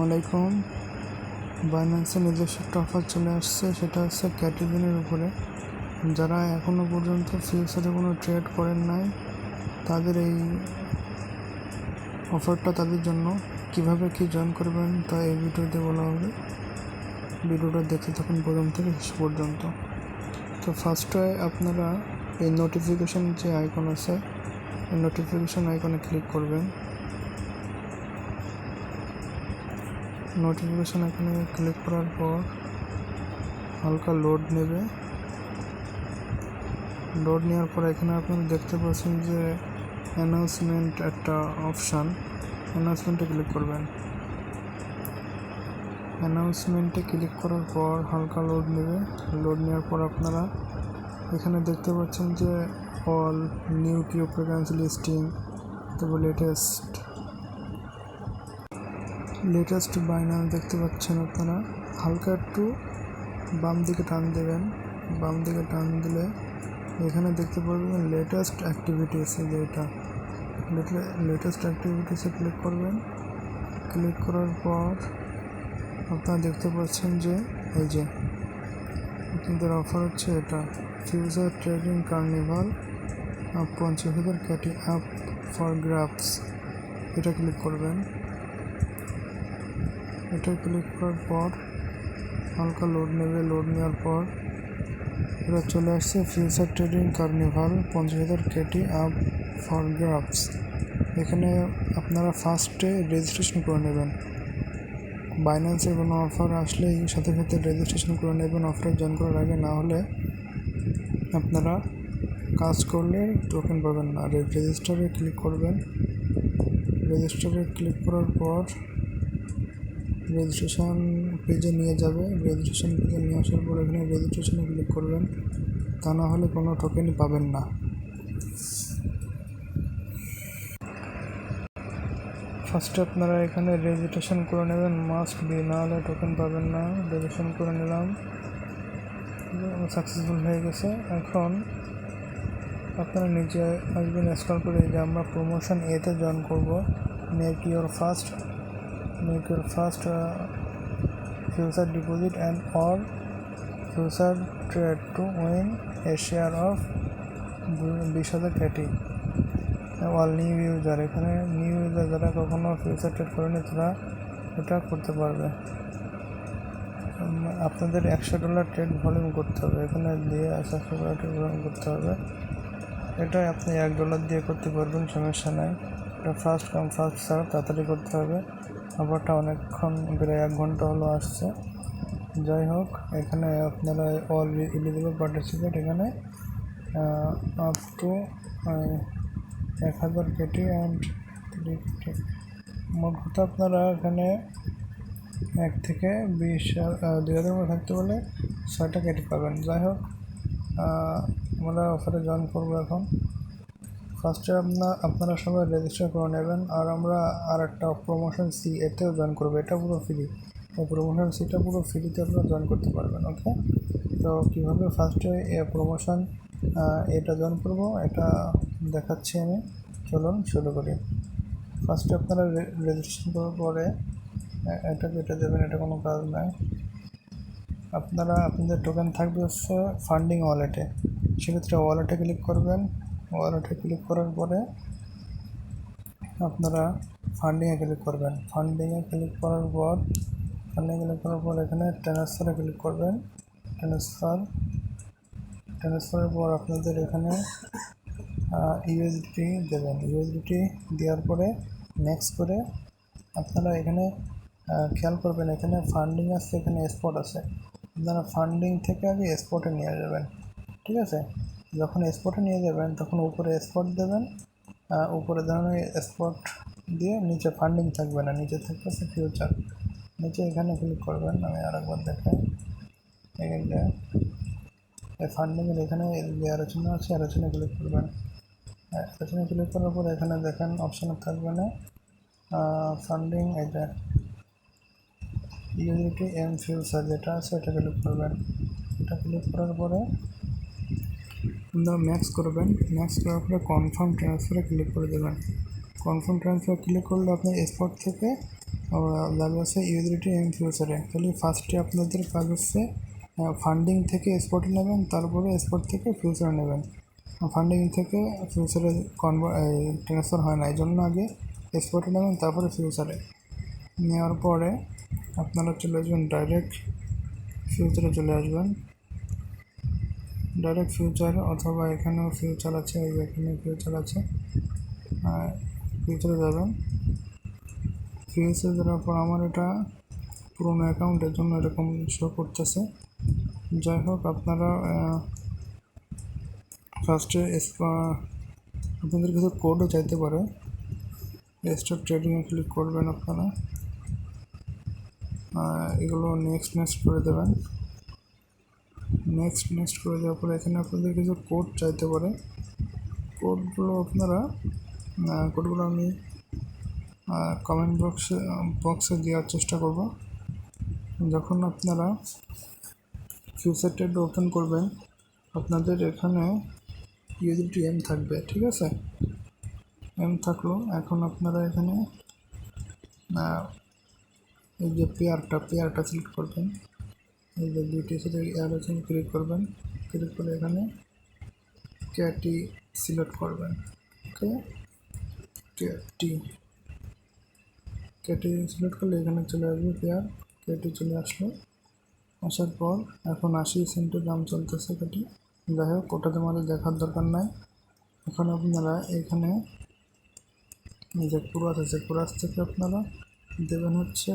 আলাইকুম। বাইন্যান্সের নিজস্ব একটা অফার চলে আসছে, সেটা হচ্ছে ক্যাটিভিনের উপরে। যারা এখনও পর্যন্ত ফিউচারে কোনো ট্রেড করেন নাই, তাদের এই অফারটা তাদের জন্য। কিভাবে কি জয়েন করবেন তা এই ভিডিওতে বলা হবে। ভিডিওটা দেখতে থাকুন প্রথম থেকে শেষ পর্যন্ত। তো ফার্স্টে আপনারা এই নোটিফিকেশান যে আইকন আছে, এই নোটিফিকেশান আইকনে ক্লিক করবেন। নোটিফিকেশান এখানে ক্লিক করার পর হালকা লোড নেবে। লোড নেওয়ার পর এখানে আপনারা দেখতে পাচ্ছেন যে অ্যানাউন্সমেন্ট একটা অপশান, অ্যানাউন্সমেন্টে ক্লিক করবেন। অ্যানাউন্সমেন্টে ক্লিক করার পর হালকা লোড নেবে। লোড নেওয়ার পর আপনারা এখানে দেখতে পাচ্ছেন যে অল নিউ ক্রিপ্টোকারেন্সি লিস্টিং, তারপর লেটেস্ট বাইন্যান্স দেখতে পাচ্ছেন আপনারা। হালকা একটু বাম দিকে টান দেবেন। বাম দিকে টান দিলে এখানে দেখতে পারবেন লেটেস্ট অ্যাক্টিভিটিস, যে এটা লেটেস্ট অ্যাক্টিভিটিসে ক্লিক করবেন। ক্লিক করার পর আপনারা দেখতে পাচ্ছেন যে এই যে আপনাদের অফার হচ্ছে এটা, ফিউচার ট্রেডিং কার্নিভাল 50,000 ক্যাটি আপ ফর গ্রাফস। এটা ক্লিক করবেন। এটা ক্লিক করার পর হালকা লোড নেবে। লোড নেওয়ার পর এটা চলে আসছে ফিউচার ট্রেডিং কার্নিভাল 50,000 ক্যাটি আপ ফর গ্রাফস। এখানে আপনারা ফার্স্টে রেজিস্ট্রেশন করে নেবেন। বাইন্যান্সের কোনো অফার আসলেই সাথে সাথে রেজিস্ট্রেশন করে নেবেন অফারে জয়েন করার আগে, না হলে আপনারা কাজ করলে টোকেন পাবেন না। রেজিস্টারে ক্লিক করবেন। রেজিস্টারে ক্লিক করার পর রেজিস্ট্রেশন পেজে নিয়ে যাবে। রেজিস্ট্রেশন পেজে নিয়ে আসার পর এখানে রেজিস্ট্রেশনে ক্লিক করবেন, তা না হলে কোনো টোকেনই পাবেন না। ফার্স্টে আপনারা এখানে রেজিস্ট্রেশন করে নেবেন, মাস্ট বি, না হলে টোকেন পাবেন না। রেজিস্ট্রেশন করে নিলাম, সাকসেসফুল হয়ে গেছে। এখন আপনারা নিচে আসবেন, স্ক্রল করে যে আমরা প্রমোশন এতে জয়েন করব। Make your first future deposit and or future trade to win a share of 20,000 ক্যাটি অল নিউ ইউজার। এখানে নিউ ইউজার যারা কখনো ফিউচার ট্রেড করেনি তারা এটা করতে পারবে। আপনাদের $100 ট্রেড ভলিউম করতে হবে, এখানে দিয়ে $100 ট্রেড ভলিউম করতে হবে। এটা আপনি $1 দিয়ে করতে পারবেন, সমস্যা নাই। এটা ফার্স্ট কাম ফার্স্ট সার্ভ, তাড়াতাড়ি করতে হবে। অফারটা অনেকক্ষণ, প্রায় 1 ঘন্টা হলো আসছে। যাই হোক, এখানে আপনারা অল এলিজিবল পার্টিসিপেট, এখানে up to 1,000 KT and 3 KT. মোট কথা আপনারা এখানে 1 থেকে 2,000 মধ্যে থাকতে বলে 6টা কেটি পাবেন। যাই হোক, আমরা অফারে জয়েন করবো এখন। ফার্স্টে আপনারা সবাই রেজিস্টার করে নেবেন। আর আমরা আর একটা প্রমোশন সি, এতেও জয়েন করবো। এটা পুরো ফ্রি, এই প্রমোশন সিটা পুরো ফ্রিতে আপনারা জয়েন করতে পারবেন। ওকে, তো কীভাবে ফার্স্টে প্রমোশন এটা জয়েন করব এটা দেখাচ্ছি আমি। চলুন শুরু করি। ফার্স্টে আপনারা রেজিস্ট্রেশন করার পরে এটা কেটে দেবেন, এটা কোনো কাজ নাই। আপনাদের টোকেন থাকবে হচ্ছে ফান্ডিং ওয়ালেটে, সেক্ষেত্রে ওয়ালেটে ক্লিক করবেন। ওয়ালেটে ক্লিক করার পরে আপনারা ফান্ডিংয়ে ক্লিক করবেন। ফান্ডিংয়ে ক্লিক করার পর এখানে ট্রান্সফারে ক্লিক করবেন। ট্রান্সফারের পর আপনাদের এখানে ইউএসডিটি দেবেন। ইউএসডিটি দেওয়ার পরে নেক্সট করে আপনারা এখানে খেয়াল করবেন, এখানে ফান্ডিং আছে, এখানে স্পট আছে। আপনারা ফান্ডিং থেকে আগে স্পটে নিয়ে যাবেন, ঠিক আছে? যখন স্পটে নিয়ে যাবেন তখন উপরে স্পট দেবেন। উপরে ধরনের স্পট দিয়ে নিচে ফান্ডিং থাকবে না, নিচে থাকবে ফিউচার। নিচে এখানে ক্লিক করবেন। আমি আরেকবার দেখাই, এখানে ফান্ডিংয়ের এখানে যে আলোচনা আছে, আলোচনা ক্লিক করবেন। আলোচনা ক্লিক করার পর এখানে দেখেন অপশান থাকবে না ফান্ডিং, এটা ইউনিটি এম ফিউচার যেটা আছে এটা ক্লিক করবেন। এটা ক্লিক করার পরে আপনারা ম্যাক্স করবেন। ম্যাক্স করার পরে কনফার্ম ট্রান্সফারে ক্লিক করে দেবেন। কনফার্ম ট্রান্সফার ক্লিক করলে আপনার স্পট থেকে লাভ আছে ইউটিলিটি এম ফিউচারে। তাহলে ফার্স্টে আপনাদের কাজ হচ্ছে ফান্ডিং থেকে স্পটে নেবেন, তারপরে স্পট থেকে ফিউচারে নেবেন। ফান্ডিং থেকে ফিউচারে ট্রান্সফার হয় না, এই জন্য আগে স্পটে নেবেন তারপরে ফিউচারে। নেওয়ার পরে আপনারা চলে আসবেন ডাইরেক্ট ফিউচারে চলে আসবেন। ডাইরেক্ট ফিউচার অথবা এখানেও ফিউচার আছে, এই এখানে ফিউচার আছে, ফিউচারে যাবেন। ফিউচারে যাওয়ার পর আমার এটা পুরোনো অ্যাকাউন্টের জন্য এরকম শো করতেছে। যাই হোক, আপনারা ফার্স্টে আপনাদের কিছু কোডও চাইতে পারে। স্টক ট্রেডিংয়ে ক্লিক করবেন আপনারা, এগুলো নেক্সট করে দেবেন। নেক্সট করে দেওয়ার পরে এখানে আপনাদের কিছু কোড চাইতে পারে। কোডগুলো আমি কমেন্ট বক্সে দেওয়ার চেষ্টা করব। যখন আপনারা ফিউচার ট্রেড ওপেন করবেন, আপনাদের এখানে ইউটিলিটি এম থাকবে, ঠিক আছে? এম থাকলো। এখন আপনারা এখানে এই যে পেয়ারটা সিলেক্ট করবেন। এই যে দুইটির সাথে অ্যারোতে ক্লিক করবেন, ক্লিক করে এখানে কেটি সিলেক্ট করবেন। ওকে, কেটি সিলেক্ট করলে এখানে চলে আসবে পেয়ার। কেটি চলে আসলো। আসার পর এখন 80 সেন্টের দাম চলতেছে কেটি। যাই হোক, ওটাতে আমাদের দেখার দরকার নাই। এখন আপনারা এখানে যে কুরাস আছে, কুরাস থেকে আপনারা দেবেন হচ্ছে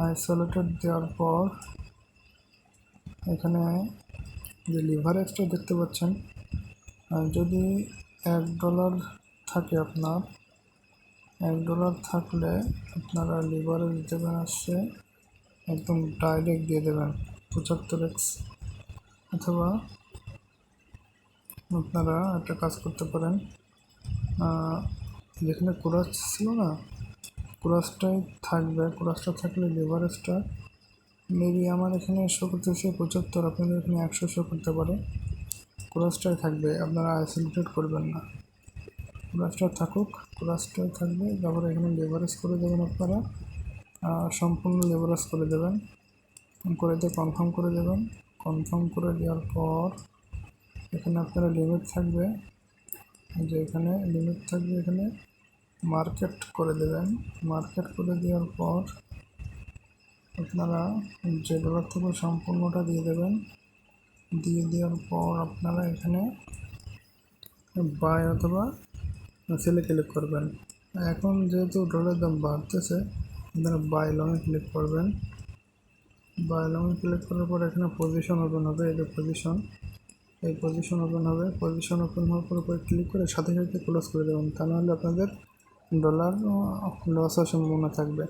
আইসোলেটেড দেওয়ার পর এখানে যে লিভারেজটা দেখতে পাচ্ছেন, যদি $1 থাকে, আপনার $1 থাকলে আপনারা লিভারেজ দেবেন আসছে একদম ডাইরেক্ট দিয়ে দেবেন 75x। অথবা আপনারা একটা কাজ করতে পারেন, যেখানে কুরাস ছিল না, কুরাসটাই থাকবে। কুরাসটা থাকলে লিভারেজটা মেবি আমার এখানে শো করতেছে 75, আপনাদের এখানে 100 শো করতে পারে। কুরাসটাই থাকবে, আপনারা আইসোলেটেড করবেন না। কুরাসটা থাকুক, কুরাসটাই থাকবে। তারপরে এখানে লেভারেজ করে দেবেন আপনারা, সম্পূর্ণ লেভারেজ করে দেবেন, করে দিয়ে কনফার্ম করে দেবেন। কনফার্ম করে দেওয়ার পর এখানে আপনারা লিমিট থাকবে, যে এখানে লিমিট থাকবে, এখানে মার্কেট করে দেবেন। মার্কেট করে দেওয়ার পর আপনারা যে ডলার থেকে সম্পূর্ণটা দিয়ে দেবেন। দিয়ে দেওয়ার পর আপনারা এখানে বাই অথবা সেলে ক্লিক করবেন। এখন যেহেতু ডলারের দাম বাড়তেছে, আপনারা বাই লংয়ে ক্লিক করবেন। বাই লংয়ে ক্লিক করার পর এখানে পজিশন ওপেন হবে। এই যে পজিশন ওপেন হবে। পজিশন ওপেন হওয়ার পর ক্লিক করে সাথে সাথে ক্লোজ করে দেবেন, তা নাহলে আপনাদের ডলার লস হওয়ার সম্ভাবনা থাকবে।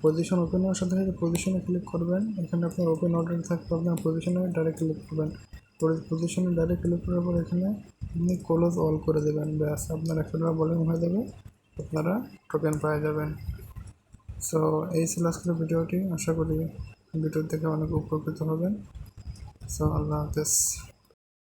পজিশন ওপেন হওয়ার সাথে সাথে পজিশনে ক্লিক করবেন। এখানে আপনার ওপেন অর্ডার থাকবে, আপনার পজিশনে ডাইরেক্ট ক্লিক করবেন। পজিশনে ডাইরেক্ট ক্লিক করার পর এখানে আপনি ক্লোজ অল করে দেবেন। ব্যাস, আপনার $100 ভলিউম হয়ে যাবে, আপনারা টোকেন পেয়ে যাবেন। সো এই ছিল আজকের ভিডিওটি। আশা করি ভিডিও থেকে অনেক উপকৃত হবেন। সো আল্লাহ হাফেজ।